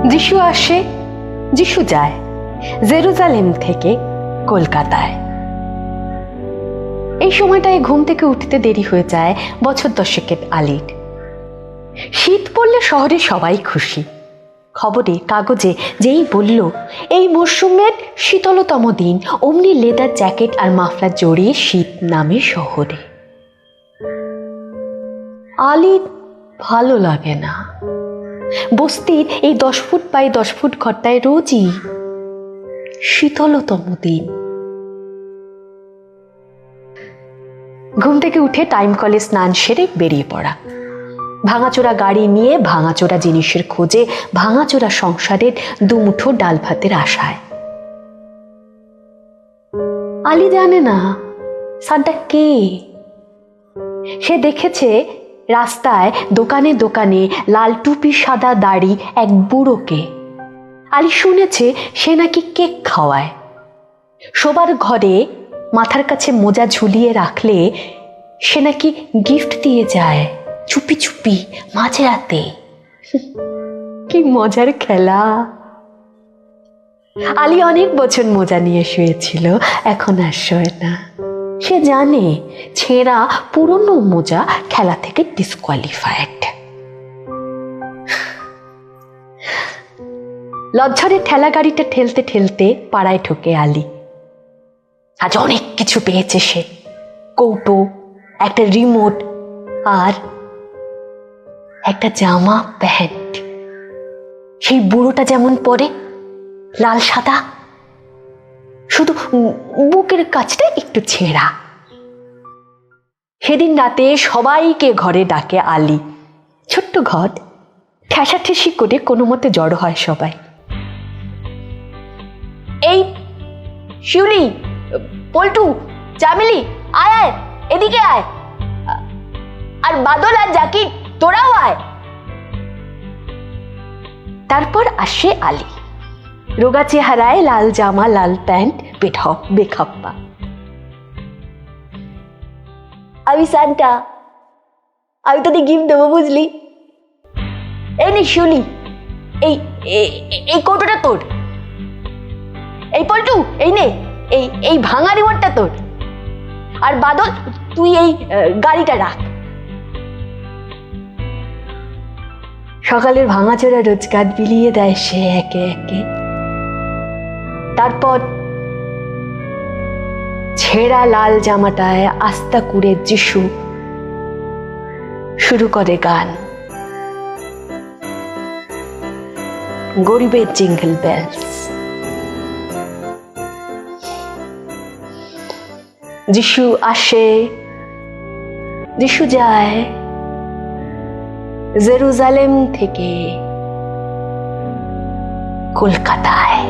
যিশু আসে, যিশু যায় জেরুজালেম থেকে কলকাতায়। এই সময়টায় ঘুম থেকে উঠতে দেরি হয়ে যায় বছর দশেকের আলীর। শীত পড়লে শহরে সবাই খুশি। খবরে কাগজে যেই বলল এই মরশুমের শীতলতম দিন, অমনি লেদার জ্যাকেট আর মাফলার জড়িয়ে শীত নামে শহরে। আলীর ভালো লাগে না। বস্তির এই 10 ফুট বাই 10 ফুট ঘরটায় রোজই শীতলতম দিন। ঘুম থেকে উঠে টাইম কলে স্নান সেরে বেরিয়ে পড়া, ভাঙাচোরা গাড়ি নিয়ে ভাঙাচোরা জিনিসের খোঁজে, ভাঙাচোরা সংসারের দুমুঠো ডাল ভাতের আশায়। আলী জানে না সান্টা কে। সে দেখেছে রাস্তায় দোকানে দোকানে লাল টুপি সাদা দাড়ি এক বুড়োকে। আলী শুনেছে সে নাকি কেক খাওয়ায়। শোবার ঘরে মাথার কাছে মোজা ঝুলিয়ে রাখলে সে নাকি গিফট দিয়ে যায় চুপি চুপি মাঝরাতে। কি মজার খেলা। আলী অনেক বছর মোজা নিয়ে শুয়েছিল, এখন আর শোয় না। সে জানে ছেঁড়া পুরনো মোজা খেলা থেকে ডিসকোয়ালিফাইড। লজ্জারে ঠেলা গাড়িটা ঠেলতে ঠেলতে পাড়ায় ঢোকে আলী। আজ অনেক কিছু পেয়েছে সে, কৌটো, একটা রিমোট আর একটা জামা প্যান্ট। সেই বুড়োটা যেমন পরে, লাল সাদা, শুধু বুকের কাছটা একটু ছেঁড়া। সেদিন রাতে সবাইকে ঘরে ডাকে আলী। ছোট্ট ঘর, ঠেসাঠেসি করে কোনো মতে জড়ো হয় সবাই। এই শিউলি, পল্টু, চামেলি, আয় আয়, এদিকে আয়। আর বাদল আর জাকির, তোরাও আয়। তারপর আসে আলী, রোগা চেহারায়, লাল জামা, লাল প্যান্ট, বেখাপ্পা। আমি সান্টা, আমি তোদের গিফট দেবো বুঝলি। এই নে শিউলি, এই এই কৌটোটা তোর। এই পল্টু, এই নে এই ভাঙা রিমোটটা তোর। আর বাদল, তুই এই গাড়িটা রাখ। সকালের ভাঙাচোরা রোজগার বিলিয়ে দেয় সে একে একে। তারপর ছেঁড়া লাল জামাটায় আস্তা কুড়ে যিশু শুরু করে গান, গরিবের জিঙ্গল বেলস। যিশু আসে, যিশু যায় জেরুজালেম থেকে কলকাতায়।